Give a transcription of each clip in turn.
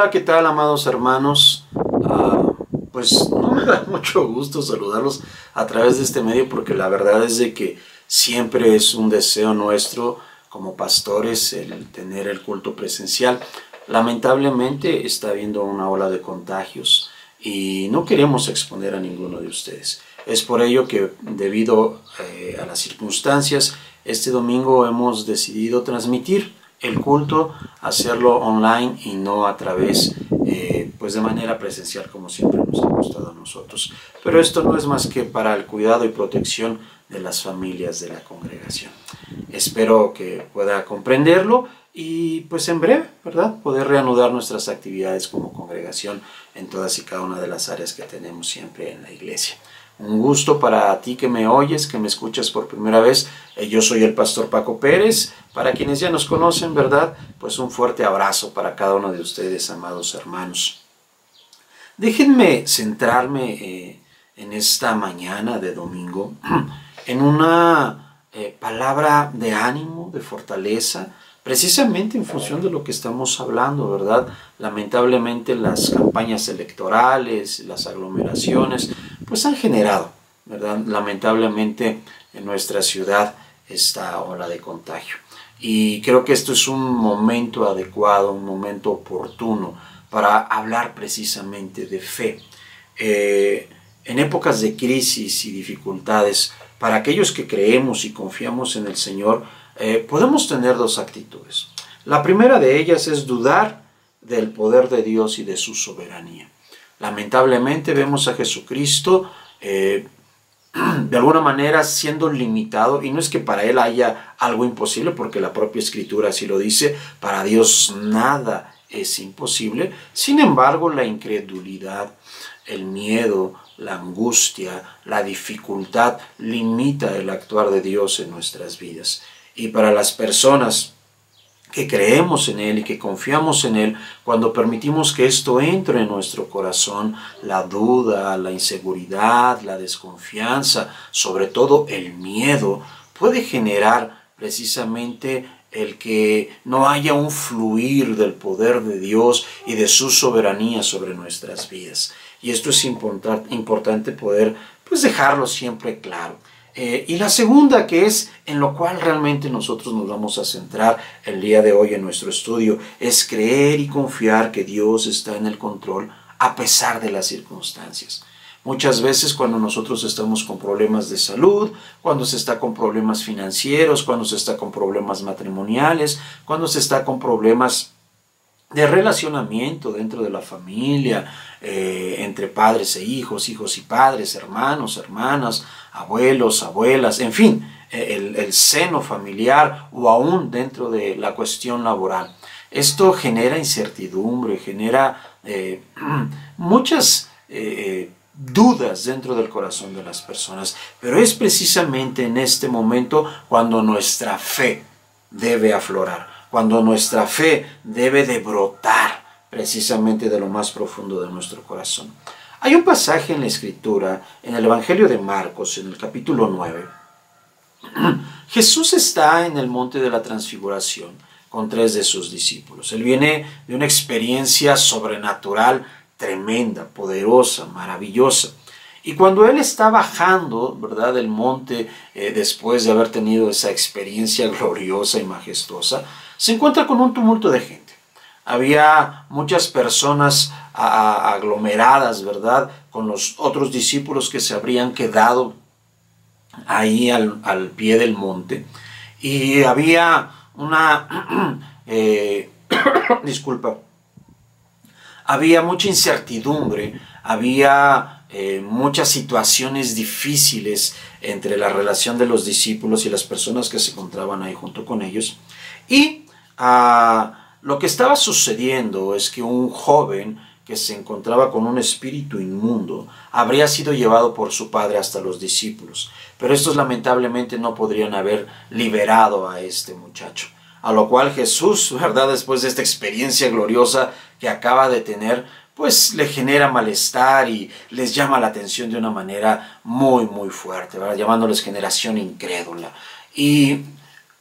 Hola, ¿qué tal, amados hermanos? Pues no me da mucho gusto saludarlos a través de este medio porque la verdad es de que siempre es un deseo nuestro como pastores el tener el culto presencial. Lamentablemente está habiendo una ola de contagios y no queremos exponer a ninguno de ustedes. Es por ello que debido a las circunstancias, este domingo hemos decidido transmitir el culto, hacerlo online y no a través pues de manera presencial como siempre nos ha gustado a nosotros. Pero esto no es más que para el cuidado y protección de las familias de la congregación. Espero que pueda comprenderlo y pues en breve, ¿verdad?, poder reanudar nuestras actividades como congregación en todas y cada una de las áreas que tenemos siempre en la iglesia. Un gusto para ti que me oyes, que me escuchas por primera vez. Yo soy el pastor Paco Pérez. Para quienes ya nos conocen, ¿verdad?, pues un fuerte abrazo para cada uno de ustedes, amados hermanos. Déjenme centrarme en esta mañana de domingo en una palabra de ánimo, de fortaleza, precisamente en función de lo que estamos hablando, ¿verdad? Lamentablemente las campañas electorales, las aglomeraciones, pues han generado, ¿verdad?, lamentablemente en nuestra ciudad esta ola de contagio. Y creo que esto es un momento adecuado, un momento oportuno para hablar precisamente de fe. En épocas de crisis y dificultades, para aquellos que creemos y confiamos en el Señor, podemos tener dos actitudes. La primera de ellas es dudar del poder de Dios y de su soberanía. Lamentablemente vemos a Jesucristo de alguna manera siendo limitado, y no es que para Él haya algo imposible, porque la propia Escritura así lo dice, para Dios nada es imposible. Sin embargo, la incredulidad, el miedo, la angustia, la dificultad limita el actuar de Dios en nuestras vidas. Y para las personas que creemos en Él y que confiamos en Él, cuando permitimos que esto entre en nuestro corazón, la duda, la inseguridad, la desconfianza, sobre todo el miedo, puede generar precisamente el que no haya un fluir del poder de Dios y de su soberanía sobre nuestras vidas. Y esto es importante poder pues dejarlo siempre claro. Y la segunda, que es en lo cual realmente nosotros nos vamos a centrar el día de hoy en nuestro estudio, es creer y confiar que Dios está en el control a pesar de las circunstancias. Muchas veces cuando nosotros estamos con problemas de salud, cuando se está con problemas financieros, cuando se está con problemas matrimoniales, cuando se está con problemas de relacionamiento dentro de la familia, entre padres e hijos, hijos y padres, hermanos, hermanas, abuelos, abuelas, en fin, el seno familiar o aún dentro de la cuestión laboral. Esto genera incertidumbre, genera muchas dudas dentro del corazón de las personas, pero es precisamente en este momento cuando nuestra fe debe aflorar, cuando nuestra fe debe de brotar precisamente de lo más profundo de nuestro corazón. Hay un pasaje en la Escritura, en el Evangelio de Marcos, en el capítulo 9. Jesús está en el monte de la transfiguración con 3 de sus discípulos. Él viene de una experiencia sobrenatural tremenda, poderosa, maravillosa. Y cuando él está bajando, ¿verdad?, del monte, después de haber tenido esa experiencia gloriosa y majestuosa, se encuentra con un tumulto de gente. Había muchas personas aglomeradas, ¿verdad?, con los otros discípulos que se habrían quedado ahí al pie del monte. Y había una... disculpa. Había mucha incertidumbre, había muchas situaciones difíciles entre la relación de los discípulos y las personas que se encontraban ahí junto con ellos. Y lo que estaba sucediendo es que un joven que se encontraba con un espíritu inmundo habría sido llevado por su padre hasta los discípulos, pero estos lamentablemente no podrían haber liberado a este muchacho. A lo cual Jesús, ¿verdad?, después de esta experiencia gloriosa que acaba de tener, pues le genera malestar y les llama la atención de una manera muy, muy fuerte, ¿verdad?, llamándoles generación incrédula. Y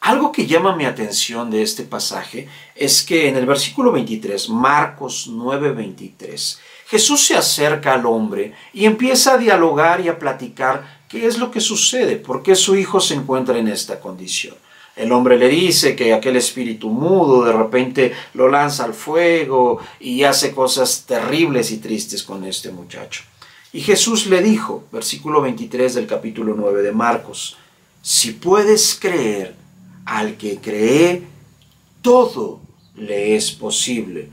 Algo que llama mi atención de este pasaje es que en el versículo 23, Marcos 9:23, Jesús se acerca al hombre y empieza a dialogar y a platicar qué es lo que sucede, por qué su hijo se encuentra en esta condición. El hombre le dice que aquel espíritu mudo de repente lo lanza al fuego y hace cosas terribles y tristes con este muchacho. Y Jesús le dijo, versículo 23 del capítulo 9 de Marcos, si puedes creer, al que cree, todo le es posible.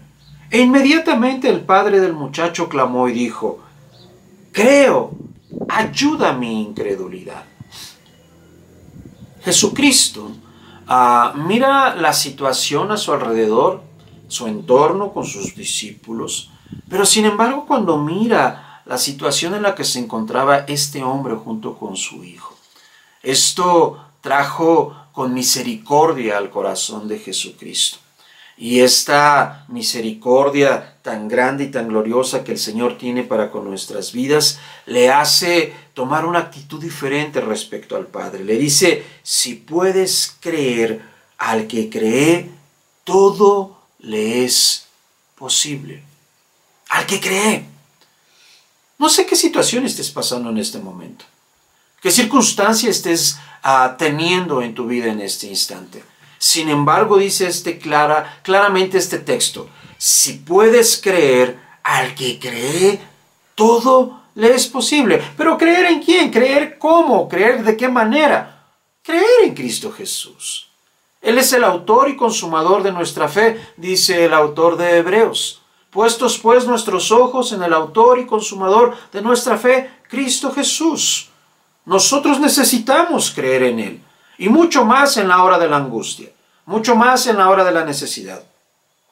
E inmediatamente el padre del muchacho clamó y dijo, creo, ayuda mi incredulidad. Jesucristo mira la situación a su alrededor, su entorno con sus discípulos, pero sin embargo cuando mira la situación en la que se encontraba este hombre junto con su hijo, esto trajo con misericordia al corazón de Jesucristo. Y esta misericordia tan grande y tan gloriosa que el Señor tiene para con nuestras vidas, le hace tomar una actitud diferente respecto al Padre. Le dice, si puedes creer, al que cree, todo le es posible. Al que cree. No sé qué situación estés pasando en este momento. ¿Qué circunstancia estés teniendo en tu vida en este instante? Sin embargo, dice claramente este texto, si puedes creer, al que cree, todo le es posible. ¿Pero creer en quién? ¿Creer cómo? ¿Creer de qué manera? Creer en Cristo Jesús. Él es el autor y consumador de nuestra fe, dice el autor de Hebreos. Puestos pues nuestros ojos en el autor y consumador de nuestra fe, Cristo Jesús. Nosotros necesitamos creer en Él. Y mucho más en la hora de la angustia, mucho más en la hora de la necesidad,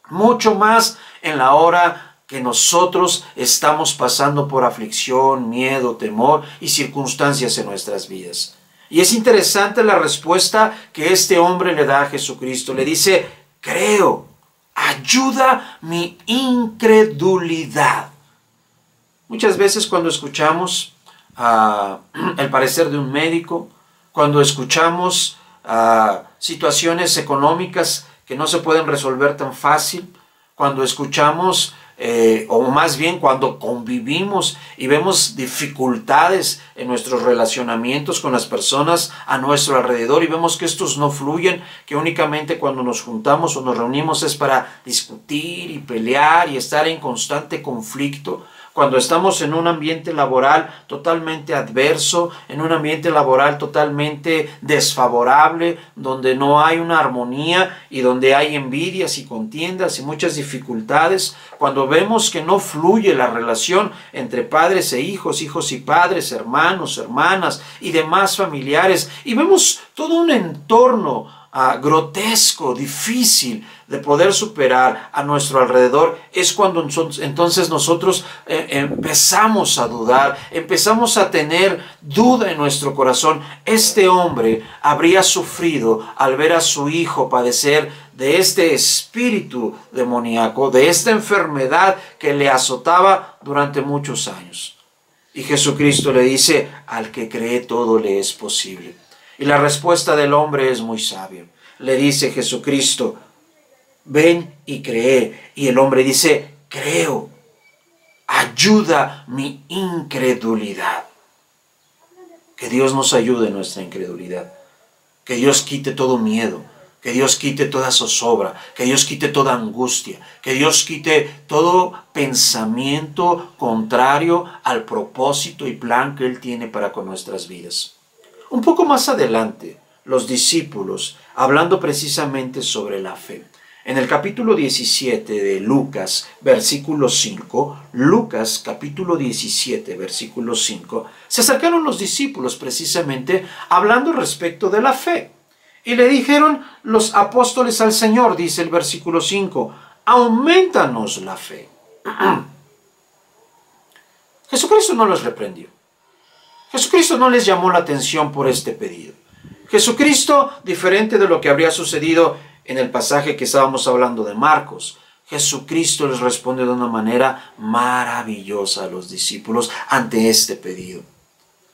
mucho más en la hora que nosotros estamos pasando por aflicción, miedo, temor y circunstancias en nuestras vidas. Y es interesante la respuesta que este hombre le da a Jesucristo. Le dice, creo, ayuda mi incredulidad. Muchas veces cuando escuchamos el parecer de un médico, cuando escuchamos situaciones económicas que no se pueden resolver tan fácil, cuando escuchamos, o más bien cuando convivimos y vemos dificultades en nuestros relacionamientos con las personas a nuestro alrededor y vemos que estos no fluyen, que únicamente cuando nos juntamos o nos reunimos es para discutir y pelear y estar en constante conflicto, cuando estamos en un ambiente laboral totalmente adverso, en un ambiente laboral totalmente desfavorable, donde no hay una armonía y donde hay envidias y contiendas y muchas dificultades, cuando vemos que no fluye la relación entre padres e hijos, hijos y padres, hermanos, hermanas y demás familiares, y vemos todo un entorno grotesco, difícil de poder superar a nuestro alrededor, es cuando entonces nosotros empezamos a dudar, empezamos a tener duda en nuestro corazón. Este hombre habría sufrido al ver a su hijo padecer de este espíritu demoníaco, de esta enfermedad que le azotaba durante muchos años. Y Jesucristo le dice, al que cree todo le es posible. Y la respuesta del hombre es muy sabia. Le dice Jesucristo, ven y cree. Y el hombre dice, creo, ayuda mi incredulidad. Que Dios nos ayude en nuestra incredulidad. Que Dios quite todo miedo. Que Dios quite toda zozobra. Que Dios quite toda angustia. Que Dios quite todo pensamiento contrario al propósito y plan que Él tiene para con nuestras vidas. Un poco más adelante, los discípulos, hablando precisamente sobre la fe. En el capítulo 17 de Lucas, versículo 5, Lucas capítulo 17, versículo 5, se acercaron los discípulos precisamente hablando respecto de la fe. Y le dijeron los apóstoles al Señor, dice el versículo 5, aumentanos la fe. Jesucristo no los reprendió. Jesucristo no les llamó la atención por este pedido. Jesucristo, diferente de lo que habría sucedido en el pasaje que estábamos hablando de Marcos, Jesucristo les responde de una manera maravillosa a los discípulos ante este pedido.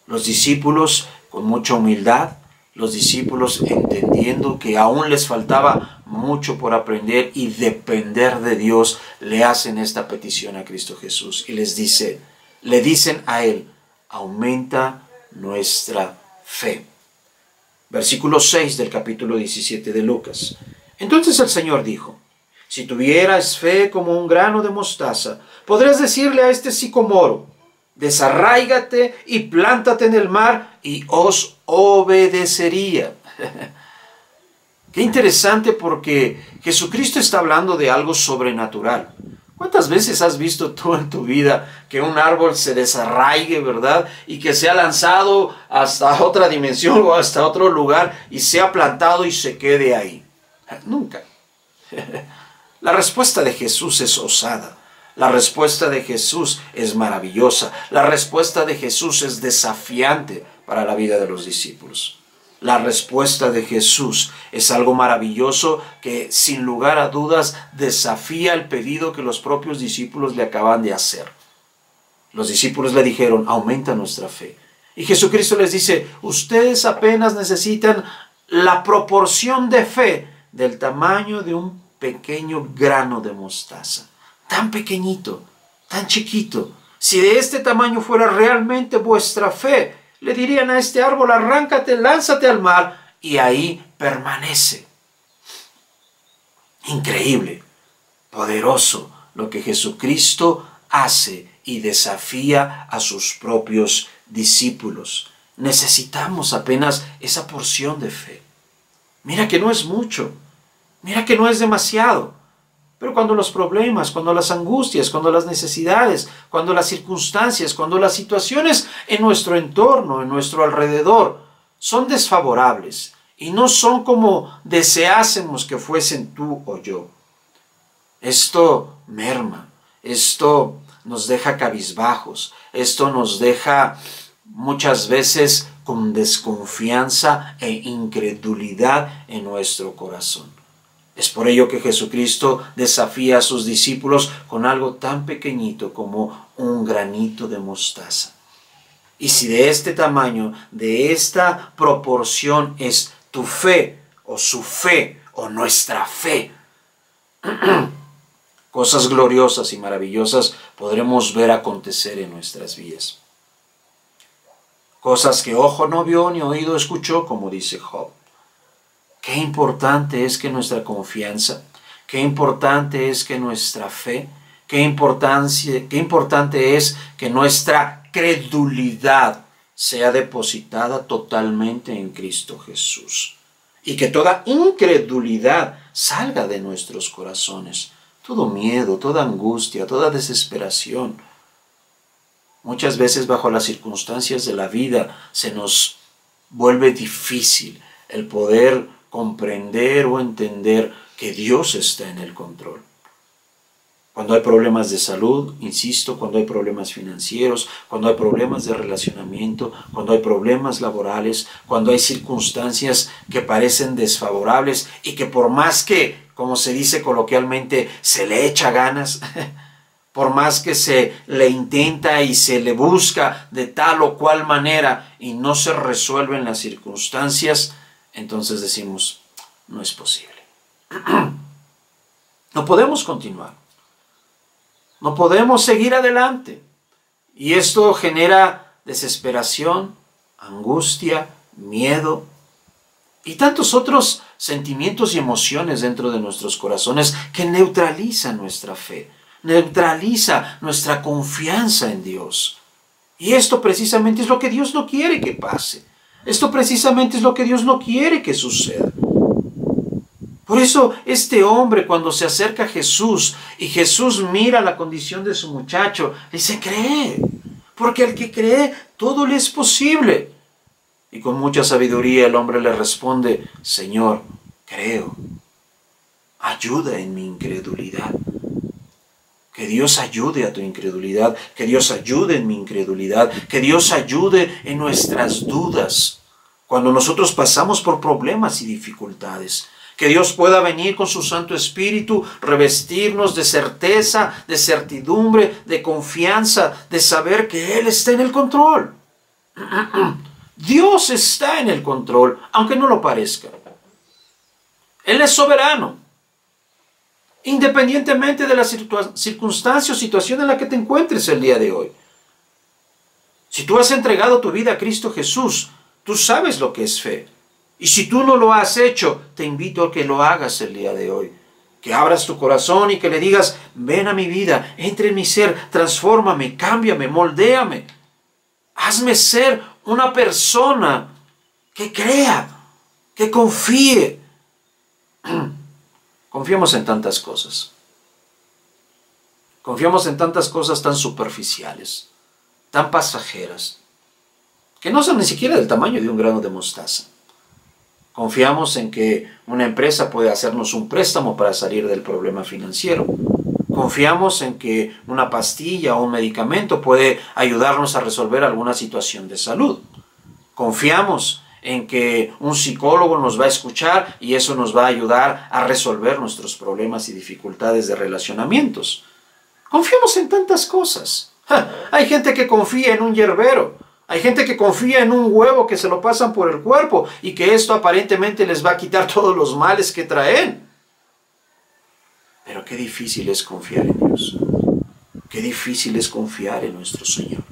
Los discípulos, con mucha humildad, Los discípulos, entendiendo que aún les faltaba mucho por aprender y depender de Dios, le hacen esta petición a Cristo Jesús y le dicen a Él: aumenta nuestra fe. Versículo 6 del capítulo 17 de Lucas. Entonces el Señor dijo: si tuvieras fe como un grano de mostaza, podrás decirle a este sicomoro: desarráigate y plántate en el mar, y os obedecería. Qué interesante, porque Jesucristo está hablando de algo sobrenatural. ¿Cuántas veces has visto tú en tu vida que un árbol se desarraigue, verdad? Y que sea lanzado hasta otra dimensión o hasta otro lugar y sea plantado y se quede ahí. Nunca. La respuesta de Jesús es osada. La respuesta de Jesús es maravillosa. La respuesta de Jesús es desafiante para la vida de los discípulos. La respuesta de Jesús es algo maravilloso que, sin lugar a dudas, desafía el pedido que los propios discípulos le acaban de hacer. Los discípulos le dijeron: aumenta nuestra fe. Y Jesucristo les dice: ustedes apenas necesitan la proporción de fe del tamaño de un pequeño grano de mostaza. Tan pequeñito, tan chiquito. Si de este tamaño fuera realmente vuestra fe, le dirían a este árbol: arráncate, lánzate al mar, y ahí permanece. Increíble, poderoso lo que Jesucristo hace y desafía a sus propios discípulos. Necesitamos apenas esa porción de fe. Mira que no es mucho, mira que no es demasiado. Pero cuando los problemas, cuando las angustias, cuando las necesidades, cuando las circunstancias, cuando las situaciones en nuestro entorno, en nuestro alrededor, son desfavorables y no son como deseásemos que fuesen tú o yo, esto merma, esto nos deja cabizbajos, esto nos deja muchas veces con desconfianza e incredulidad en nuestro corazón. Es por ello que Jesucristo desafía a sus discípulos con algo tan pequeñito como un granito de mostaza. Y si de este tamaño, de esta proporción es tu fe, o su fe, o nuestra fe, cosas gloriosas y maravillosas podremos ver acontecer en nuestras vidas. Cosas que ojo no vio ni oído escuchó, como dice Job. Qué importante es que nuestra confianza, qué importante es que nuestra fe, qué importante es que nuestra credulidad sea depositada totalmente en Cristo Jesús. Y que toda incredulidad salga de nuestros corazones. Todo miedo, toda angustia, toda desesperación. Muchas veces bajo las circunstancias de la vida se nos vuelve difícil el poder comprender o entender que Dios está en el control. Cuando hay problemas de salud, insisto, cuando hay problemas financieros, cuando hay problemas de relacionamiento, cuando hay problemas laborales, cuando hay circunstancias que parecen desfavorables y que por más que, como se dice coloquialmente, se le echa ganas, por más que se le intenta y se le busca de tal o cual manera y no se resuelven las circunstancias, entonces decimos: no es posible. No podemos continuar. No podemos seguir adelante. Y esto genera desesperación, angustia, miedo y tantos otros sentimientos y emociones dentro de nuestros corazones que neutralizan nuestra fe, neutraliza nuestra confianza en Dios. Y esto precisamente es lo que Dios no quiere que pase. Esto precisamente es lo que Dios no quiere que suceda. Por eso este hombre, cuando se acerca a Jesús y Jesús mira la condición de su muchacho, dice: cree, porque al que cree todo le es posible. Y con mucha sabiduría el hombre le responde: Señor, creo, ayuda en mi incredulidad. Que Dios ayude a tu incredulidad, que Dios ayude en mi incredulidad, que Dios ayude en nuestras dudas, cuando nosotros pasamos por problemas y dificultades. Que Dios pueda venir con su Santo Espíritu, revestirnos de certeza, de certidumbre, de confianza, de saber que Él está en el control. Dios está en el control, aunque no lo parezca. Él es soberano. Independientemente de la circunstancia o situación en la que te encuentres el día de hoy. Si tú has entregado tu vida a Cristo Jesús, tú sabes lo que es fe. Y si tú no lo has hecho, te invito a que lo hagas el día de hoy. Que abras tu corazón y que le digas, ven a mi vida, entra en mi ser, transfórmame, cámbiame, moldéame. Hazme ser una persona que crea, que confíe. Confiamos en tantas cosas. Confiamos en tantas cosas tan superficiales, tan pasajeras, que no son ni siquiera del tamaño de un grano de mostaza. Confiamos en que una empresa puede hacernos un préstamo para salir del problema financiero. Confiamos en que una pastilla o un medicamento puede ayudarnos a resolver alguna situación de salud. Confiamos en que un psicólogo nos va a escuchar y eso nos va a ayudar a resolver nuestros problemas y dificultades de relacionamientos. Confiamos en tantas cosas. Hay gente que confía en un yerbero. Hay gente que confía en un huevo que se lo pasan por el cuerpo y que esto aparentemente les va a quitar todos los males que traen. Pero qué difícil es confiar en Dios. Qué difícil es confiar en nuestro Señor.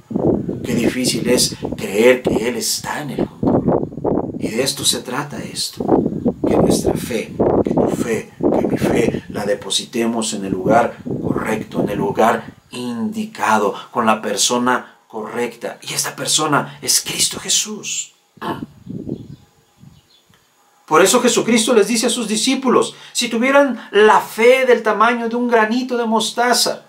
Qué difícil es creer que Él está en el control. Y de esto se trata esto. Que nuestra fe, que tu fe, que mi fe la depositemos en el lugar correcto, en el lugar indicado, con la persona correcta. Y esta persona es Cristo Jesús. Por eso Jesucristo les dice a sus discípulos, si tuvieran la fe del tamaño de un granito de mostaza,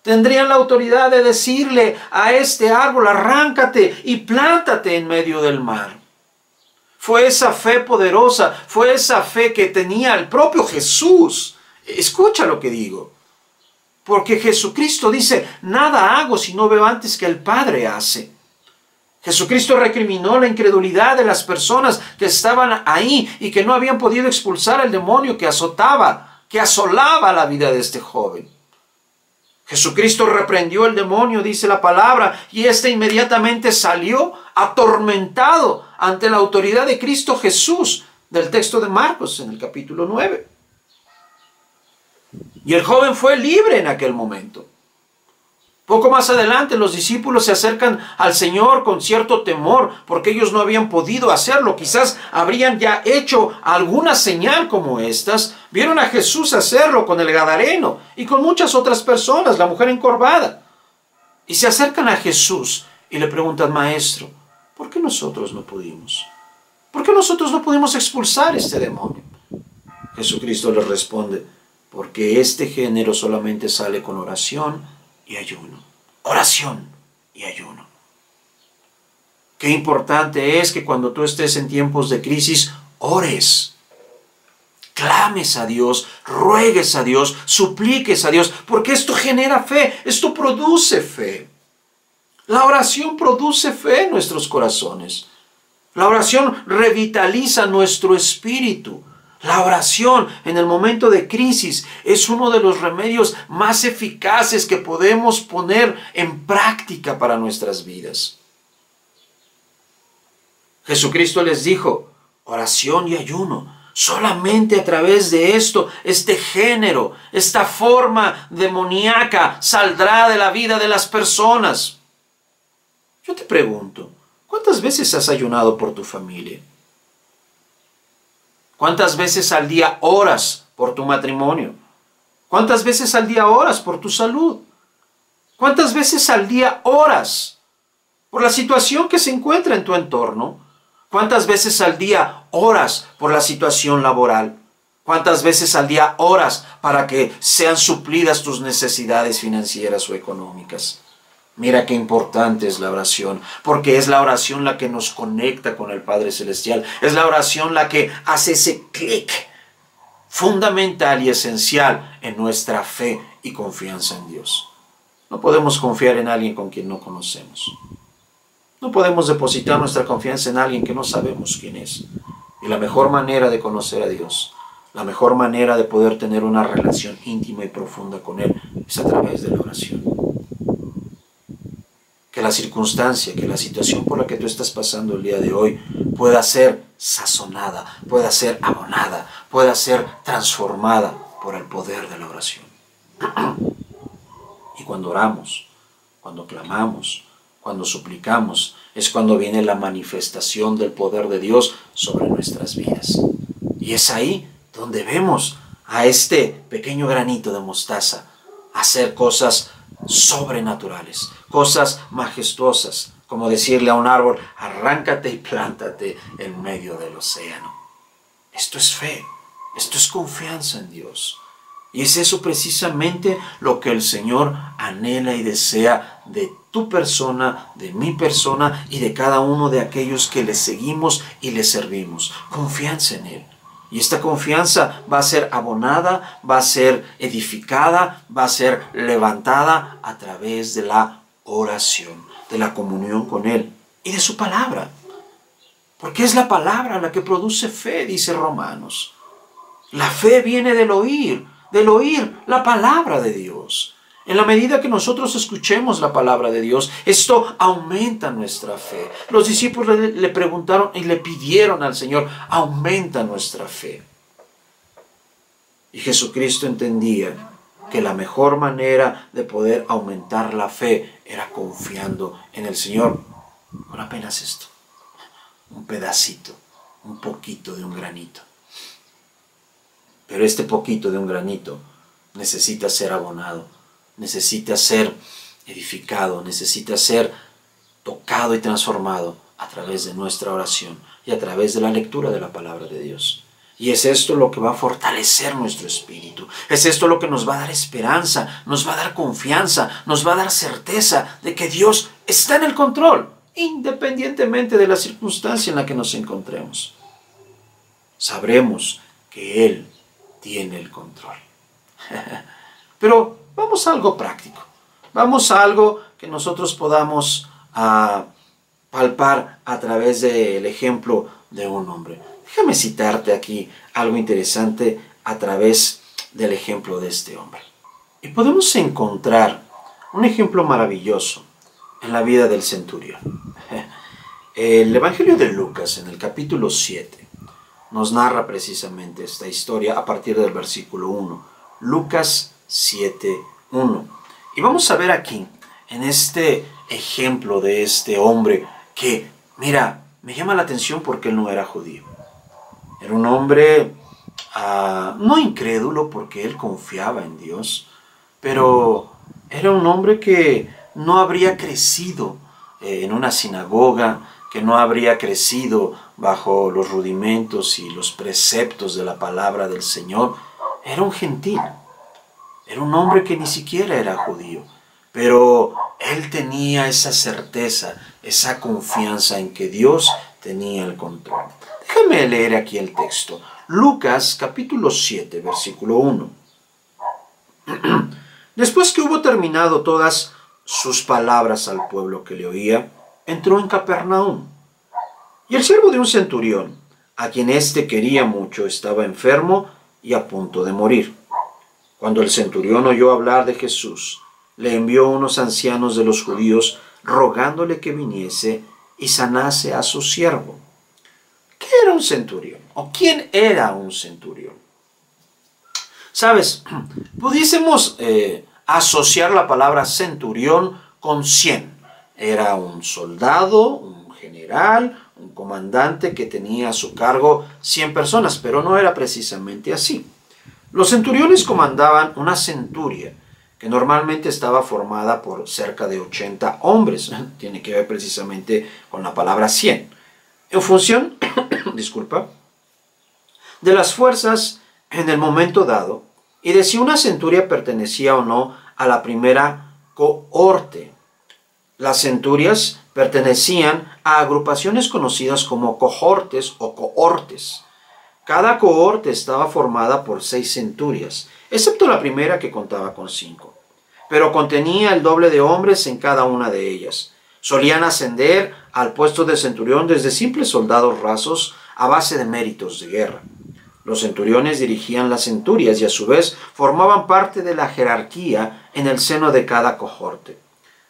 tendrían la autoridad de decirle a este árbol, arráncate y plántate en medio del mar. Fue esa fe poderosa, fue esa fe que tenía el propio Jesús. Escucha lo que digo. Porque Jesucristo dice, nada hago si no veo antes que el Padre hace. Jesucristo recriminó la incredulidad de las personas que estaban ahí y que no habían podido expulsar al demonio que azotaba, que asolaba la vida de este joven. Jesucristo reprendió el demonio, dice la palabra, y éste inmediatamente salió atormentado ante la autoridad de Cristo Jesús, del texto de Marcos en el capítulo 9. Y el joven fue libre en aquel momento. Poco más adelante los discípulos se acercan al Señor con cierto temor porque ellos no habían podido hacerlo. Quizás habrían ya hecho alguna señal como estas. Vieron a Jesús hacerlo con el gadareno y con muchas otras personas, la mujer encorvada. Y se acercan a Jesús y le preguntan, Maestro, ¿por qué nosotros no pudimos? ¿Por qué nosotros no pudimos expulsar este demonio? Jesucristo les responde, porque este género solamente sale con oración y ayuno. Oración y ayuno. Qué importante es que cuando tú estés en tiempos de crisis, ores. Clames a Dios, ruegues a Dios, supliques a Dios, porque esto genera fe, esto produce fe. La oración produce fe en nuestros corazones. La oración revitaliza nuestro espíritu. La oración en el momento de crisis es uno de los remedios más eficaces que podemos poner en práctica para nuestras vidas. Jesucristo les dijo, oración y ayuno. Solamente a través de esto, este género, esta forma demoníaca saldrá de la vida de las personas. Yo te pregunto, ¿cuántas veces has ayunado por tu familia? ¿Cuántas veces al día oras por tu matrimonio? ¿Cuántas veces al día oras por tu salud? ¿Cuántas veces al día oras por la situación que se encuentra en tu entorno? ¿Cuántas veces al día oras por la situación laboral? ¿Cuántas veces al día oras para que sean suplidas tus necesidades financieras o económicas? Mira qué importante es la oración, porque es la oración la que nos conecta con el Padre Celestial. Es la oración la que hace ese clic fundamental y esencial en nuestra fe y confianza en Dios. No podemos confiar en alguien con quien no conocemos. No podemos depositar nuestra confianza en alguien que no sabemos quién es. Y la mejor manera de conocer a Dios, la mejor manera de poder tener una relación íntima y profunda con Él, es a través de la oración. que la circunstancia, que la situación por la que tú estás pasando el día de hoy pueda ser sazonada, pueda ser abonada, pueda ser transformada por el poder de la oración. Y cuando oramos, cuando clamamos, cuando suplicamos, es cuando viene la manifestación del poder de Dios sobre nuestras vidas. Y es ahí donde vemos a este pequeño granito de mostaza hacer cosas sobrenaturales, cosas majestuosas, como decirle a un árbol, arráncate y plántate en medio del océano. Esto es fe, esto es confianza en Dios. Y es eso precisamente lo que el Señor anhela y desea de tu persona, de mi persona y de cada uno de aquellos que le seguimos y le servimos. Confianza en Él. Y esta confianza va a ser abonada, va a ser edificada, va a ser levantada a través de la oración, de la comunión con Él y de su palabra. Porque es la palabra la que produce fe, dice Romanos. La fe viene del oír la palabra de Dios. En la medida que nosotros escuchemos la palabra de Dios, esto aumenta nuestra fe. Los discípulos le preguntaron y le pidieron al Señor, aumenta nuestra fe. Y Jesucristo entendía que la mejor manera de poder aumentar la fe era confiando en el Señor con apenas esto, un pedacito, un poquito de un granito. Pero este poquito de un granito necesita ser abonado, necesita ser edificado, necesita ser tocado y transformado a través de nuestra oración y a través de la lectura de la palabra de Dios. Y es esto lo que va a fortalecer nuestro espíritu. Es esto lo que nos va a dar esperanza, nos va a dar confianza, nos va a dar certeza de que Dios está en el control, independientemente de la circunstancia en la que nos encontremos. Sabremos que Él tiene el control. Pero vamos a algo práctico. Vamos a algo que nosotros podamos palpar a través del ejemplo de un hombre. Déjame citarte aquí algo interesante a través del ejemplo de este hombre. Y podemos encontrar un ejemplo maravilloso en la vida del centurión. El Evangelio de Lucas, en el capítulo 7, nos narra precisamente esta historia a partir del versículo 1. Lucas 7, 1. Y vamos a ver aquí, en este ejemplo de este hombre, que, mira, me llama la atención porque él no era judío. Era un hombre no incrédulo porque él confiaba en Dios, pero era un hombre que no habría crecido en una sinagoga, que no habría crecido bajo los rudimentos y los preceptos de la palabra del Señor. Era un gentil, era un hombre que ni siquiera era judío, pero él tenía esa certeza, esa confianza en que Dios tenía el control. Déjame leer aquí el texto. Lucas capítulo 7, versículo 1. Después que hubo terminado todas sus palabras al pueblo que le oía, entró en Capernaum. Y el siervo de un centurión, a quien éste quería mucho, estaba enfermo y a punto de morir. Cuando el centurión oyó hablar de Jesús, le envió unos ancianos de los judíos rogándole que viniese y sanase a su siervo. ¿Qué era un centurión? ¿O quién era un centurión? Sabes, pudiésemos asociar la palabra centurión con 100. Era un soldado, un general, un comandante que tenía a su cargo 100 personas, pero no era precisamente así. Los centuriones comandaban una centuria que normalmente estaba formada por cerca de 80 hombres. Tiene que ver precisamente con la palabra 100. En función, disculpa, de las fuerzas en el momento dado y de si una centuria pertenecía o no a la primera cohorte. Las centurias pertenecían a agrupaciones conocidas como cohortes o cohortes. Cada cohorte estaba formada por 6 centurias, excepto la primera que contaba con 5, pero contenía el doble de hombres en cada una de ellas. Solían ascender al puesto de centurión desde simples soldados rasos a base de méritos de guerra. Los centuriones dirigían las centurias y a su vez formaban parte de la jerarquía en el seno de cada cohorte.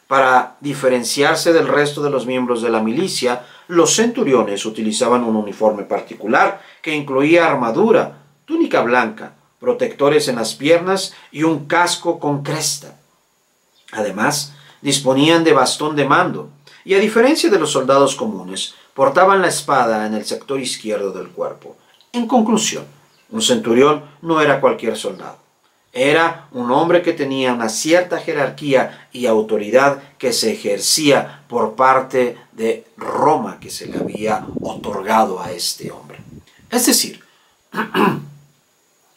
Para diferenciarse del resto de los miembros de la milicia, los centuriones utilizaban un uniforme particular que incluía armadura, túnica blanca, protectores en las piernas y un casco con cresta. Además, disponían de bastón de mando y, a diferencia de los soldados comunes, portaban la espada en el sector izquierdo del cuerpo. En conclusión, un centurión no era cualquier soldado. Era un hombre que tenía una cierta jerarquía y autoridad que se ejercía por parte de Roma, que se le había otorgado a este hombre. Es decir,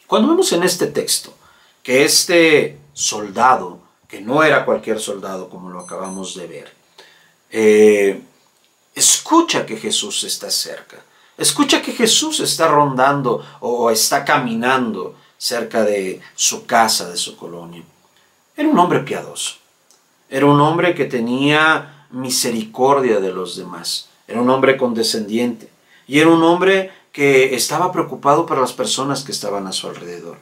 cuando vemos en este texto que este soldado, que no era cualquier soldado como lo acabamos de ver, escucha que Jesús está cerca, escucha que Jesús está rondando o está caminando cerca de su casa, de su colonia. Era un hombre piadoso, era un hombre que tenía misericordia de los demás, era un hombre condescendiente y era un hombre que estaba preocupado por las personas que estaban a su alrededor.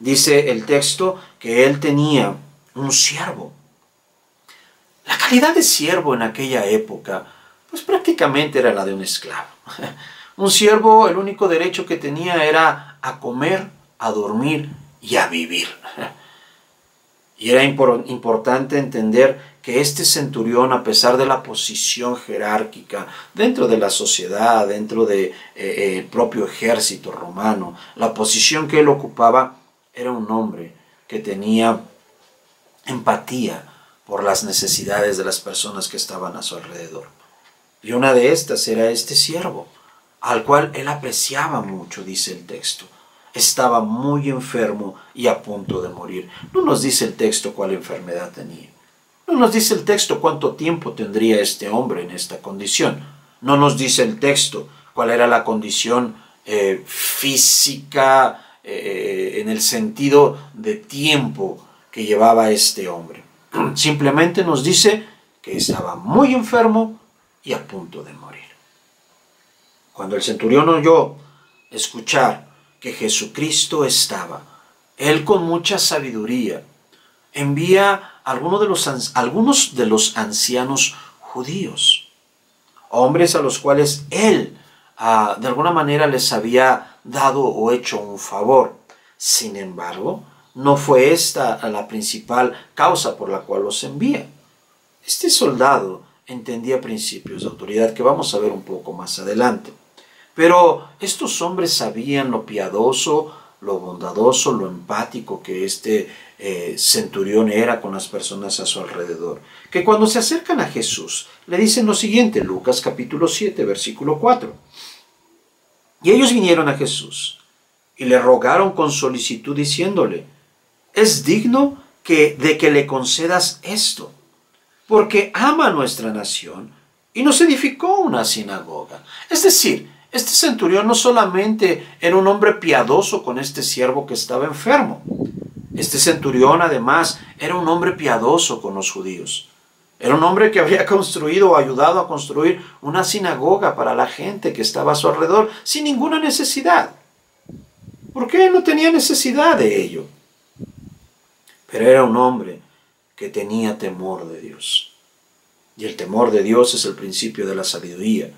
Dice el texto que él tenía un siervo. La calidad de siervo en aquella época, pues prácticamente era la de un esclavo. Un siervo, el único derecho que tenía era a comer, a dormir y a vivir. Y era importante entender que este centurión, a pesar de la posición jerárquica dentro de la sociedad, dentro del propio ejército romano, la posición que él ocupaba, era un hombre que tenía empatía por las necesidades de las personas que estaban a su alrededor. Y una de estas era este siervo, al cual él apreciaba mucho, dice el texto. Estaba muy enfermo y a punto de morir. No nos dice el texto cuál enfermedad tenía. No nos dice el texto cuánto tiempo tendría este hombre en esta condición. No nos dice el texto cuál era la condición física en el sentido de tiempo que llevaba este hombre. Simplemente nos dice que estaba muy enfermo y a punto de morir. Cuando el centurión oyó escuchar que Jesucristo estaba, él con mucha sabiduría envía a algunos de los ancianos judíos, hombres a los cuales él de alguna manera les había dado o hecho un favor. Sin embargo, no fue esta la principal causa por la cual los envía. Este soldado entendía principios de autoridad que vamos a ver un poco más adelante. Pero estos hombres sabían lo piadoso, lo bondadoso, lo empático que este centurión era con las personas a su alrededor. Que cuando se acercan a Jesús, le dicen lo siguiente, Lucas capítulo 7, versículo 4. Y ellos vinieron a Jesús y le rogaron con solicitud diciéndole, es digno de que le concedas esto, porque ama a nuestra nación y nos edificó una sinagoga. Es decir, este centurión no solamente era un hombre piadoso con este siervo que estaba enfermo. Este centurión además era un hombre piadoso con los judíos. Era un hombre que había construido o ayudado a construir una sinagoga para la gente que estaba a su alrededor sin ninguna necesidad. ¿Por qué no tenía necesidad de ello? Pero era un hombre que tenía temor de Dios. Y el temor de Dios es el principio de la sabiduría.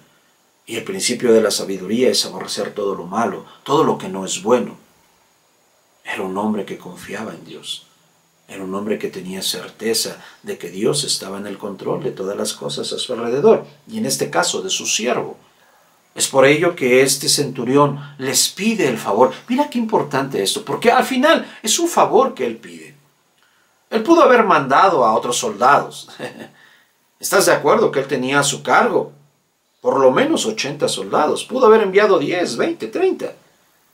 Y el principio de la sabiduría es aborrecer todo lo malo, todo lo que no es bueno. Era un hombre que confiaba en Dios. Era un hombre que tenía certeza de que Dios estaba en el control de todas las cosas a su alrededor, y en este caso de su siervo. Es por ello que este centurión les pide el favor. Mira qué importante esto, porque al final es un favor que él pide. Él pudo haber mandado a otros soldados. ¿Estás de acuerdo que él tenía a su cargo por lo menos 80 soldados? Pudo haber enviado 10, 20, 30.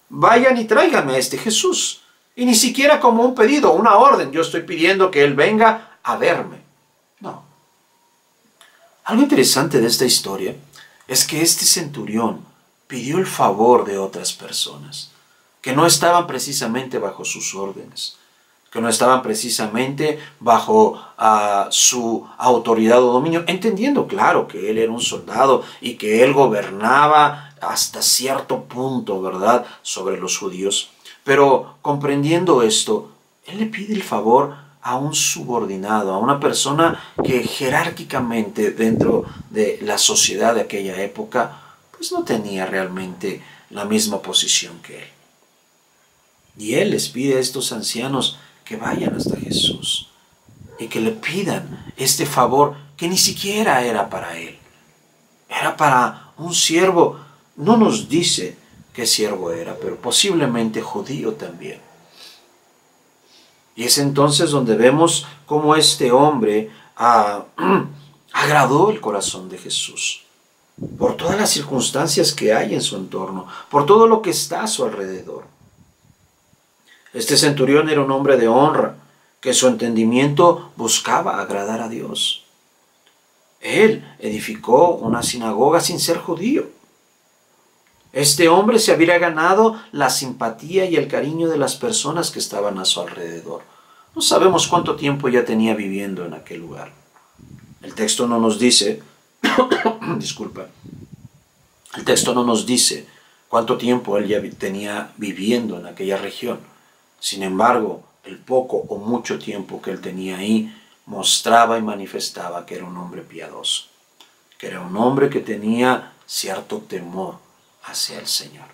Vayan y tráiganme a este Jesús. Y ni siquiera como un pedido, una orden. Yo estoy pidiendo que él venga a verme. No. Algo interesante de esta historia es que este centurión pidió el favor de otras personas que no estaban precisamente bajo sus órdenes, que no estaban precisamente bajo su autoridad o dominio, entendiendo, claro, que él era un soldado y que él gobernaba hasta cierto punto, ¿verdad?, sobre los judíos. Pero comprendiendo esto, él le pide el favor a un subordinado, a una persona que jerárquicamente dentro de la sociedad de aquella época, pues no tenía realmente la misma posición que él. Y él les pide a estos ancianos que vayan hasta Jesús y que le pidan este favor que ni siquiera era para él. Era para un siervo, no nos dice qué siervo era, pero posiblemente judío también. Y es entonces donde vemos cómo este hombre agradó el corazón de Jesús. Por todas las circunstancias que hay en su entorno, por todo lo que está a su alrededor. Este centurión era un hombre de honra, que su entendimiento buscaba agradar a Dios. Él edificó una sinagoga sin ser judío. Este hombre se había ganado la simpatía y el cariño de las personas que estaban a su alrededor. No sabemos cuánto tiempo ya tenía viviendo en aquel lugar. El texto no nos dice, disculpa, el texto no nos dice cuánto tiempo él ya tenía viviendo en aquella región. Sin embargo, el poco o mucho tiempo que él tenía ahí mostraba y manifestaba que era un hombre piadoso, que era un hombre que tenía cierto temor hacia el Señor.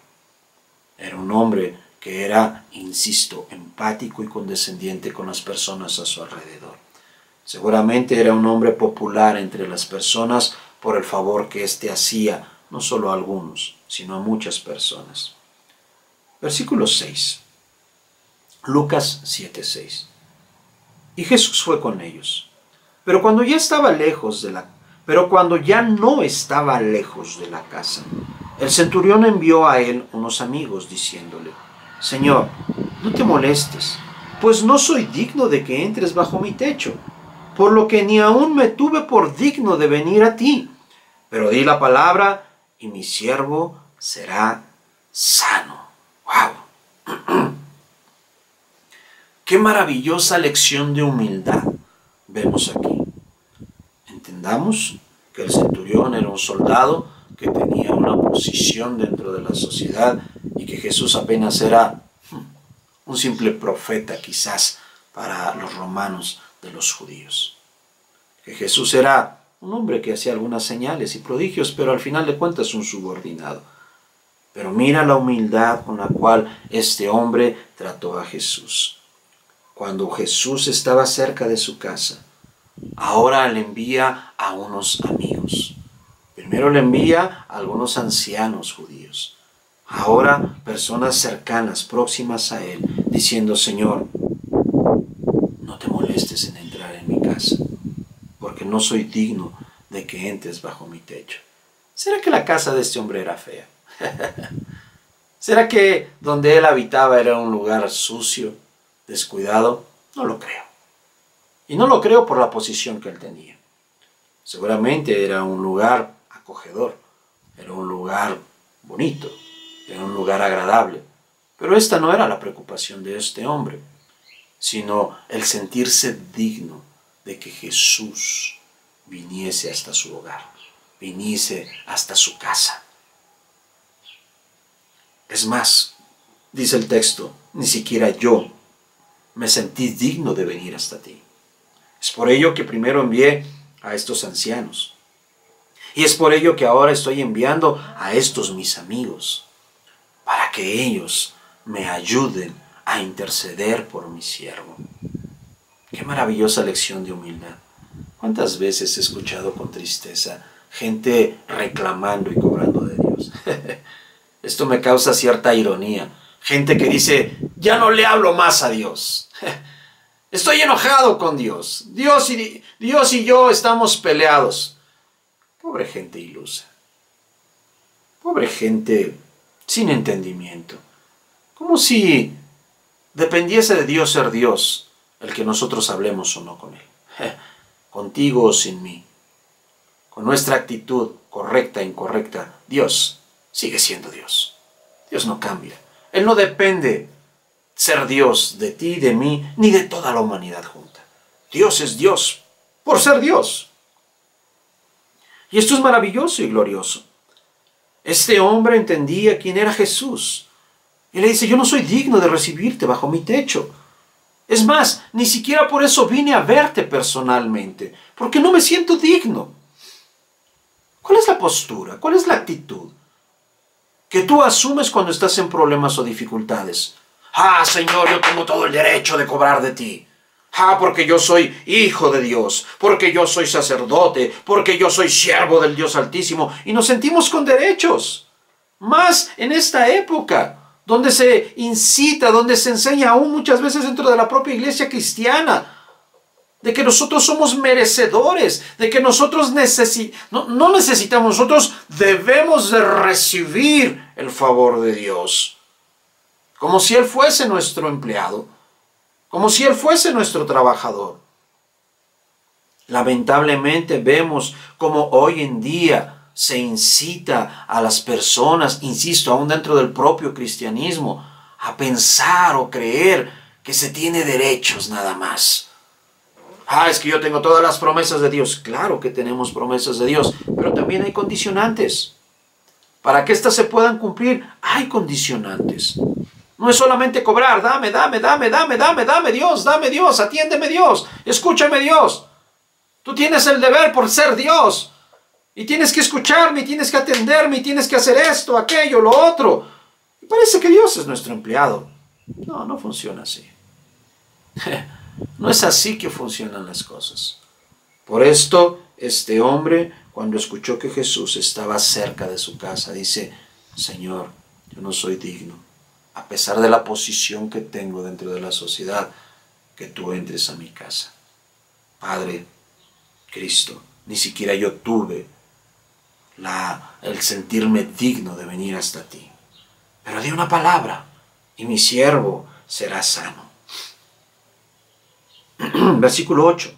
Era un hombre que era, insisto, empático y condescendiente con las personas a su alrededor. Seguramente era un hombre popular entre las personas por el favor que éste hacía, no solo a algunos, sino a muchas personas. Versículo 6. Lucas 7:6. Y Jesús fue con ellos. Pero cuando ya no estaba lejos de la casa, el centurión envió a él unos amigos diciéndole: Señor, no te molestes, pues no soy digno de que entres bajo mi techo, por lo que ni aún me tuve por digno de venir a ti. Pero di la palabra y mi siervo será sano. ¡Wow! Qué maravillosa lección de humildad vemos aquí. Entendamos que el centurión era un soldado que tenía una posición dentro de la sociedad y que Jesús apenas era un simple profeta quizás para los romanos de los judíos. Que Jesús era un hombre que hacía algunas señales y prodigios, pero al final de cuentas un subordinado. Pero mira la humildad con la cual este hombre trató a Jesús. Cuando Jesús estaba cerca de su casa, ahora le envía a unos amigos. Primero le envía a algunos ancianos judíos. Ahora personas cercanas, próximas a él, diciendo: Señor, no te molestes en entrar en mi casa, porque no soy digno de que entres bajo mi techo. ¿Será que la casa de este hombre era fea? ¿Será que donde él habitaba era un lugar sucio, descuidado? No lo creo. Y no lo creo por la posición que él tenía. Seguramente era un lugar acogedor, era un lugar bonito, era un lugar agradable. Pero esta no era la preocupación de este hombre, sino el sentirse digno de que Jesús viniese hasta su hogar, viniese hasta su casa. Es más, dice el texto, ni siquiera yo me sentí digno de venir hasta ti. Es por ello que primero envié a estos ancianos. Y es por ello que ahora estoy enviando a estos mis amigos, para que ellos me ayuden a interceder por mi siervo. Qué maravillosa lección de humildad. ¿Cuántas veces he escuchado con tristeza gente reclamando y cobrando de Dios? Esto me causa cierta ironía. Gente que dice: ya no le hablo más a Dios. Estoy enojado con Dios. Dios y yo estamos peleados. Pobre gente ilusa. Pobre gente sin entendimiento. Como si dependiese de Dios ser Dios el que nosotros hablemos o no con Él. Contigo o sin mí. Con nuestra actitud correcta e incorrecta, Dios sigue siendo Dios. Dios no cambia. Él no depende ser Dios de ti, de mí, ni de toda la humanidad junta. Dios es Dios por ser Dios. Y esto es maravilloso y glorioso. Este hombre entendía quién era Jesús. Y le dice: yo no soy digno de recibirte bajo mi techo. Es más, ni siquiera por eso vine a verte personalmente, porque no me siento digno. ¿Cuál es la postura? ¿Cuál es la actitud que tú asumes cuando estás en problemas o dificultades? Ah, Señor, yo tengo todo el derecho de cobrar de ti. Ah, porque yo soy hijo de Dios, porque yo soy sacerdote, porque yo soy siervo del Dios Altísimo. Y nos sentimos con derechos. Más en esta época, donde se incita, donde se enseña aún muchas veces dentro de la propia iglesia cristiana, de que nosotros somos merecedores, de que nosotros no necesitamos, nosotros debemos de recibir el favor de Dios. Como si Él fuese nuestro empleado, como si Él fuese nuestro trabajador. Lamentablemente vemos como hoy en día se incita a las personas, insisto, aún dentro del propio cristianismo, a pensar o creer que se tiene derechos nada más. Ah, es que yo tengo todas las promesas de Dios. Claro que tenemos promesas de Dios, pero también hay condicionantes. Para que éstas se puedan cumplir, hay condicionantes. No es solamente cobrar, dame, Dios, atiéndeme Dios, escúchame Dios. Tú tienes el deber por ser Dios. Y tienes que escucharme, y tienes que atenderme, y tienes que hacer esto, aquello, lo otro. Y parece que Dios es nuestro empleado. No, no funciona así. No es así que funcionan las cosas. Por esto, este hombre, cuando escuchó que Jesús estaba cerca de su casa, dice, Señor, yo no soy digno, a pesar de la posición que tengo dentro de la sociedad, que tú entres a mi casa. Padre, Cristo, ni siquiera yo tuve el sentirme digno de venir hasta ti. Pero di una palabra y mi siervo será sano. Versículo 8.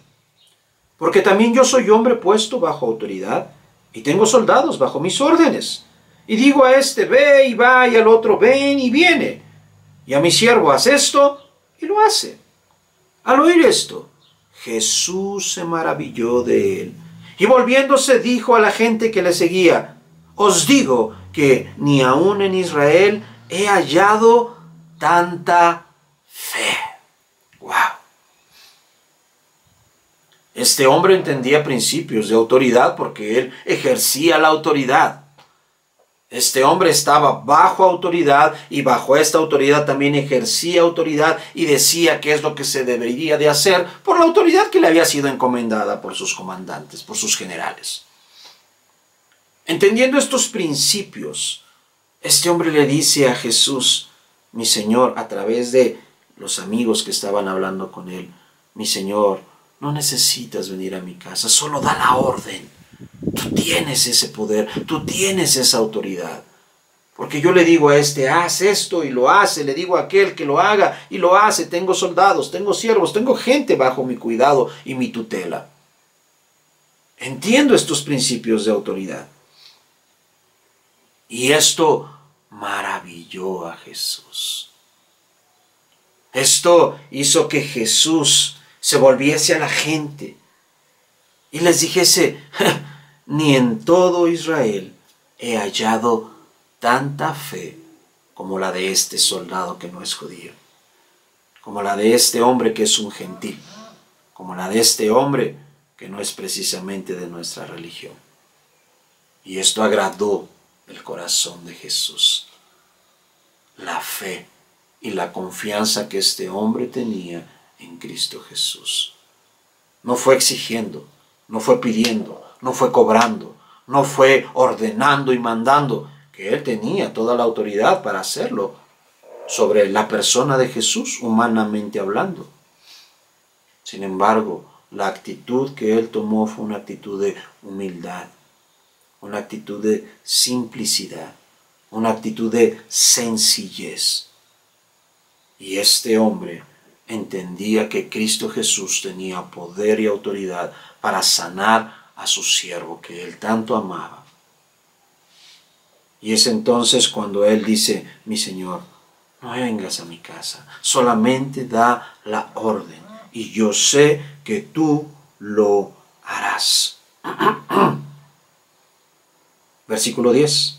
Porque también yo soy hombre puesto bajo autoridad y tengo soldados bajo mis órdenes. Y digo a este, ve y va, y al otro, ven y viene. Y a mi siervo, haz esto, y lo hace. Al oír esto, Jesús se maravilló de él. Y volviéndose dijo a la gente que le seguía, os digo que ni aun en Israel he hallado tanta fe. ¡Wow! Este hombre entendía principios de autoridad porque él ejercía la autoridad. Este hombre estaba bajo autoridad y bajo esta autoridad también ejercía autoridad y decía qué es lo que se debería de hacer por la autoridad que le había sido encomendada por sus comandantes, por sus generales. Entendiendo estos principios, este hombre le dice a Jesús, mi Señor, a través de los amigos que estaban hablando con él, mi Señor, no necesitas venir a mi casa, solo da la orden. Tú tienes ese poder, tú tienes esa autoridad. Porque yo le digo a este, haz esto y lo hace, le digo a aquel que lo haga y lo hace. Tengo soldados, tengo siervos, tengo gente bajo mi cuidado y mi tutela. Entiendo estos principios de autoridad. Y esto maravilló a Jesús. Esto hizo que Jesús se volviese a la gente y les dijese, ni en todo Israel he hallado tanta fe como la de este soldado que no es judío, como la de este hombre que es un gentil, como la de este hombre que no es precisamente de nuestra religión. Y esto agradó el corazón de Jesús. La fe y la confianza que este hombre tenía en Cristo Jesús. No fue exigiendo, no fue pidiendo, no fue cobrando, no fue ordenando y mandando, que él tenía toda la autoridad para hacerlo sobre la persona de Jesús, humanamente hablando. Sin embargo, la actitud que él tomó fue una actitud de humildad, una actitud de simplicidad, una actitud de sencillez. Y este hombre entendía que Cristo Jesús tenía poder y autoridad para sanar a su siervo que él tanto amaba. Y es entonces cuando él dice, mi Señor, no vengas a mi casa, solamente da la orden y yo sé que tú lo harás. Versículo 10.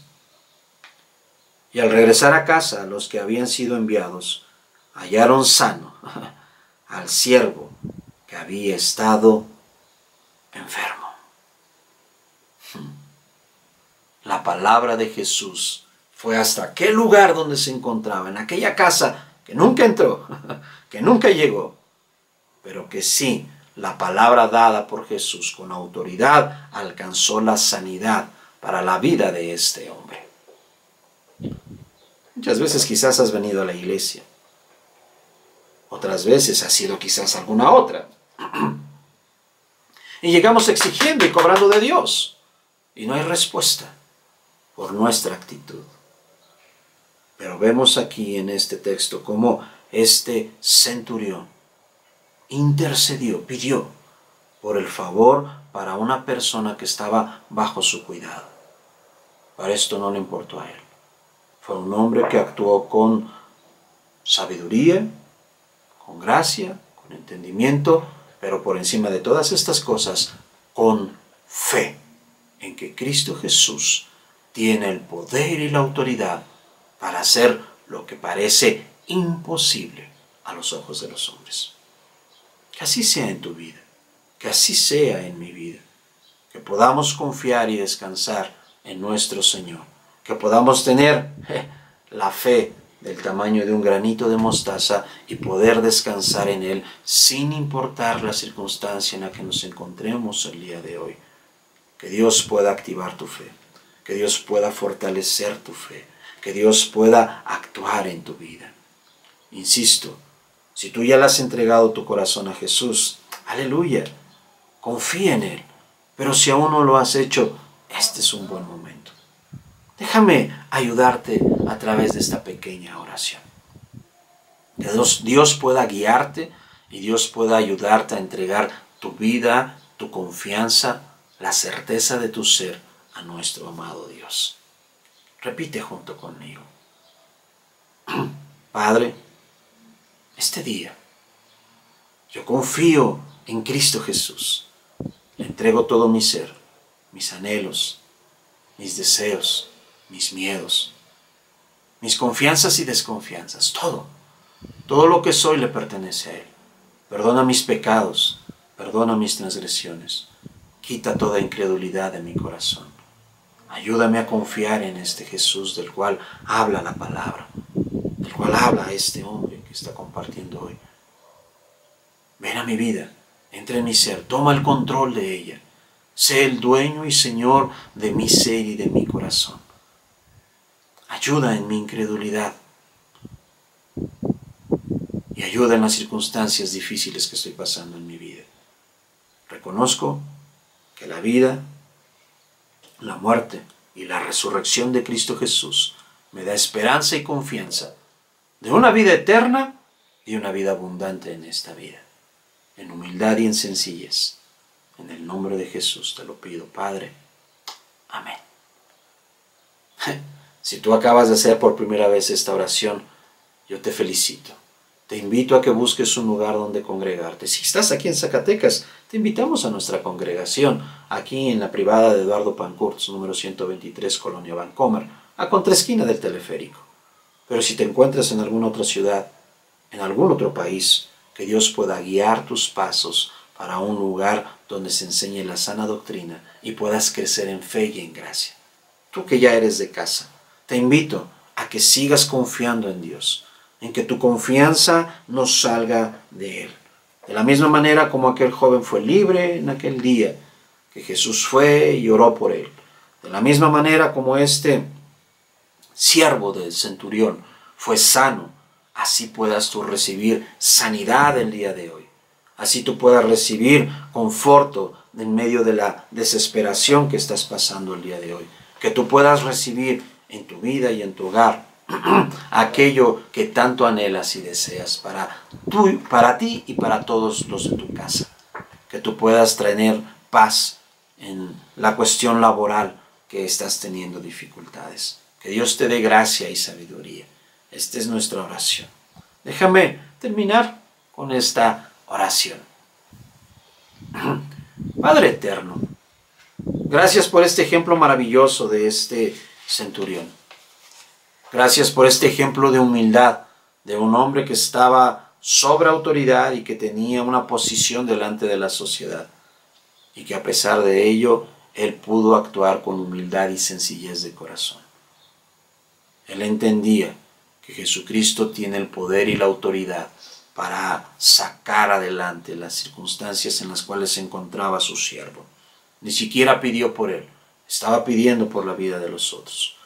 Y al regresar a casa, los que habían sido enviados hallaron sano al siervo que había estado enfermo. La palabra de Jesús fue hasta aquel lugar donde se encontraba, en aquella casa que nunca entró, que nunca llegó, pero que sí, la palabra dada por Jesús con autoridad alcanzó la sanidad para la vida de este hombre. Muchas veces quizás has venido a la iglesia, otras veces ha sido quizás alguna otra, y llegamos exigiendo y cobrando de Dios, y no hay respuesta por nuestra actitud. Pero vemos aquí en este texto cómo este centurión intercedió, pidió por el favor para una persona que estaba bajo su cuidado. Para esto no le importó a él. Fue un hombre que actuó con sabiduría, con gracia, con entendimiento, pero por encima de todas estas cosas, con fe en que Cristo Jesús tiene el poder y la autoridad para hacer lo que parece imposible a los ojos de los hombres. Que así sea en tu vida, que así sea en mi vida, que podamos confiar y descansar en nuestro Señor, que podamos tener la fe del tamaño de un granito de mostaza y poder descansar en Él sin importar la circunstancia en la que nos encontremos el día de hoy. Que Dios pueda activar tu fe, que Dios pueda fortalecer tu fe, que Dios pueda actuar en tu vida. Insisto, si tú ya le has entregado tu corazón a Jesús, aleluya, confía en Él. Pero si aún no lo has hecho, este es un buen momento. Déjame ayudarte a través de esta pequeña oración. Que Dios pueda guiarte y Dios pueda ayudarte a entregar tu vida, tu confianza, la certeza de tu ser a nuestro amado Dios. Repite junto conmigo. Padre, este día yo confío en Cristo Jesús. Le entrego todo mi ser, mis anhelos, mis deseos, mis miedos, mis confianzas y desconfianzas, todo lo que soy le pertenece a Él. Perdona mis pecados, perdona mis transgresiones, quita toda incredulidad de mi corazón. Ayúdame a confiar en este Jesús del cual habla la palabra, del cual habla este hombre que está compartiendo hoy. Ven a mi vida, entra en mi ser, toma el control de ella. Sé el dueño y Señor de mi ser y de mi corazón. Ayuda en mi incredulidad y ayuda en las circunstancias difíciles que estoy pasando en mi vida. Reconozco que la vida, la muerte y la resurrección de Cristo Jesús me da esperanza y confianza de una vida eterna y una vida abundante en esta vida, en humildad y en sencillez. En el nombre de Jesús te lo pido, Padre. Amén. Si tú acabas de hacer por primera vez esta oración, yo te felicito. Te invito a que busques un lugar donde congregarte. Si estás aquí en Zacatecas, te invitamos a nuestra congregación, aquí en la privada de Eduardo Pancourt, número 123, Colonia Vancomer, a contraesquina del teleférico. Pero si te encuentras en alguna otra ciudad, en algún otro país, que Dios pueda guiar tus pasos para un lugar donde se enseñe la sana doctrina y puedas crecer en fe y en gracia. Tú que ya eres de casa, te invito a que sigas confiando en Dios, en que tu confianza no salga de Él. De la misma manera como aquel joven fue libre en aquel día, que Jesús fue y oró por él. De la misma manera como este siervo del centurión fue sano, así puedas tú recibir sanidad el día de hoy. Así tú puedas recibir conforto en medio de la desesperación que estás pasando el día de hoy. Que tú puedas recibir en tu vida y en tu hogar aquello que tanto anhelas y deseas para ti y para todos los de tu casa. Que tú puedas tener paz en la cuestión laboral que estás teniendo dificultades. Que Dios te dé gracia y sabiduría. Esta es nuestra oración. Déjame terminar con esta oración. Padre eterno, gracias por este ejemplo maravilloso de este centurión. Gracias por este ejemplo de humildad de un hombre que estaba sobreautoridad y que tenía una posición delante de la sociedad. Y que a pesar de ello, él pudo actuar con humildad y sencillez de corazón. Él entendía que Jesucristo tiene el poder y la autoridad para sacar adelante las circunstancias en las cuales se encontraba su siervo. Ni siquiera pidió por él, estaba pidiendo por la vida de los otros.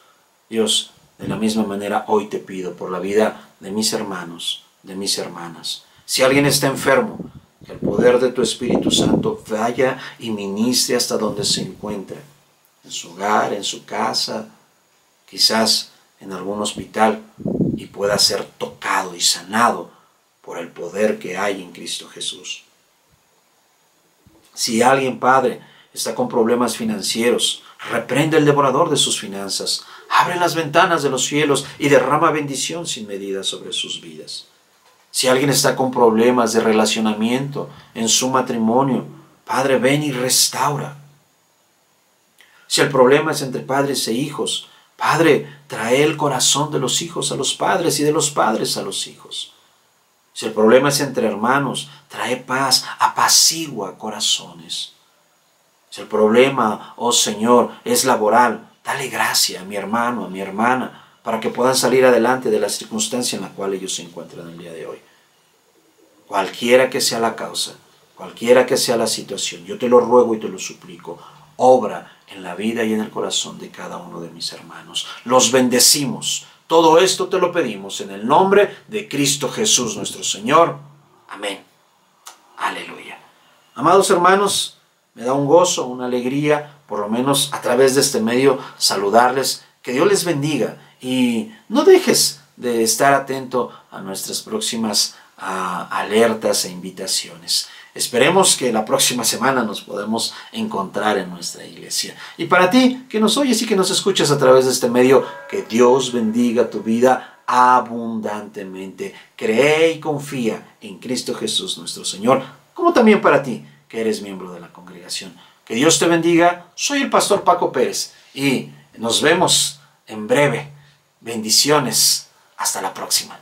Dios, de la misma manera hoy te pido por la vida de mis hermanos, de mis hermanas. Si alguien está enfermo, que el poder de tu Espíritu Santo vaya y ministre hasta donde se encuentre, en su hogar, en su casa, quizás en algún hospital, y pueda ser tocado y sanado por el poder que hay en Cristo Jesús. Si alguien, Padre, está con problemas financieros, reprende el devorador de sus finanzas, abre las ventanas de los cielos y derrama bendición sin medida sobre sus vidas. Si alguien está con problemas de relacionamiento en su matrimonio, Padre, ven y restaura. Si el problema es entre padres e hijos, Padre, trae el corazón de los hijos a los padres y de los padres a los hijos. Si el problema es entre hermanos, trae paz, apacigua corazones. Si el problema, oh Señor, es laboral, dale gracia a mi hermano, a mi hermana, para que puedan salir adelante de la circunstancia en la cual ellos se encuentran el día de hoy. Cualquiera que sea la causa, cualquiera que sea la situación, yo te lo ruego y te lo suplico, obra en la vida y en el corazón de cada uno de mis hermanos. Los bendecimos. Todo esto te lo pedimos en el nombre de Cristo Jesús nuestro Señor. Amén. Aleluya. Amados hermanos, me da un gozo, una alegría, por lo menos a través de este medio, saludarles. Que Dios les bendiga y no dejes de estar atento a nuestras próximas alertas e invitaciones. Esperemos que la próxima semana nos podamos encontrar en nuestra iglesia. Y para ti, que nos oyes y que nos escuchas a través de este medio, que Dios bendiga tu vida abundantemente. Cree y confía en Cristo Jesús nuestro Señor, como también para ti, que eres miembro de la congregación. Que Dios te bendiga. Soy el pastor Paco Pérez y nos vemos en breve. Bendiciones. Hasta la próxima.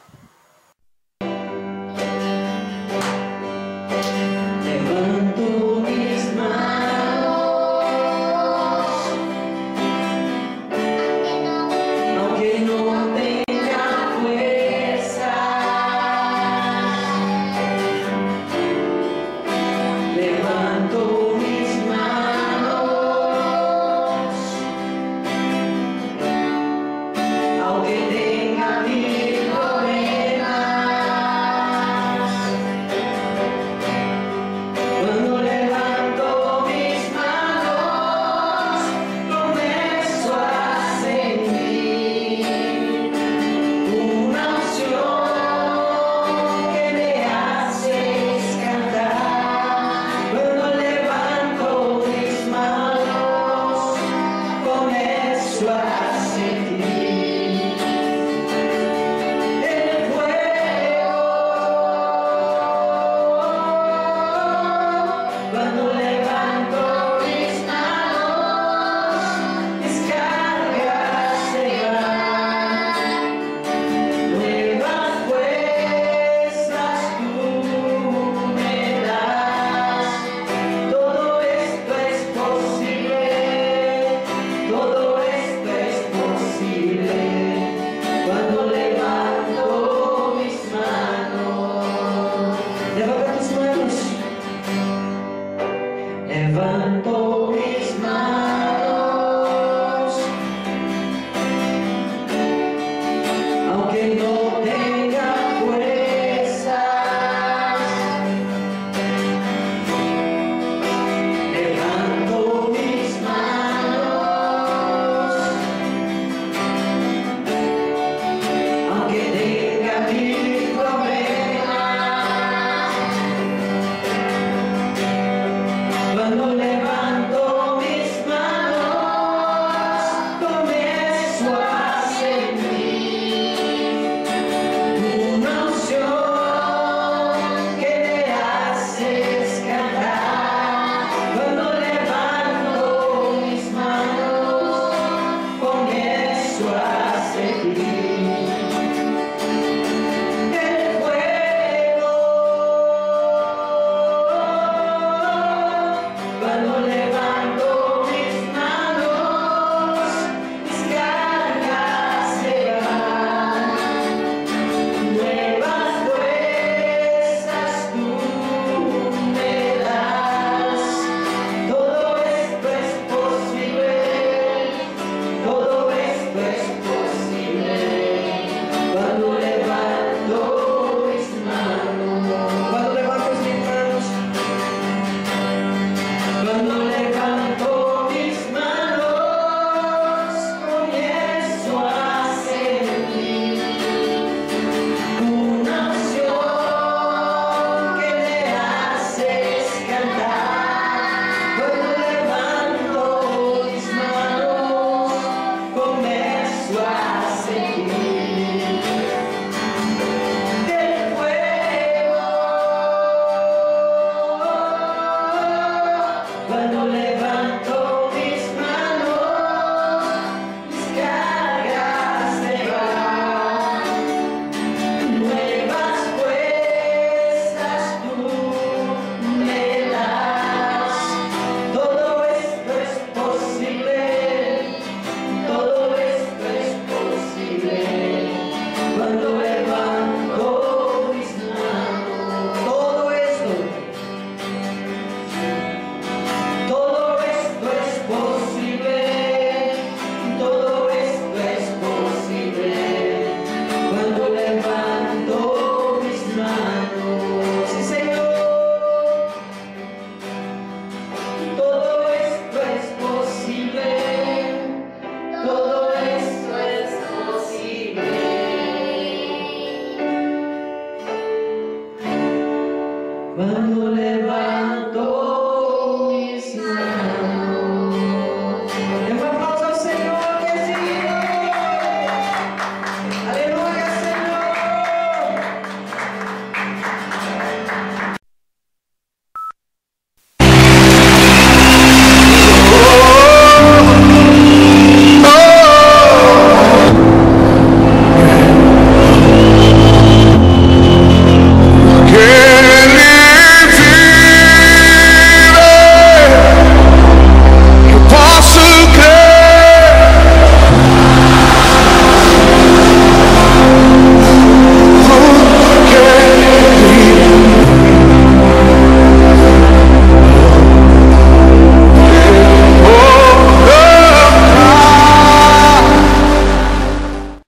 Todo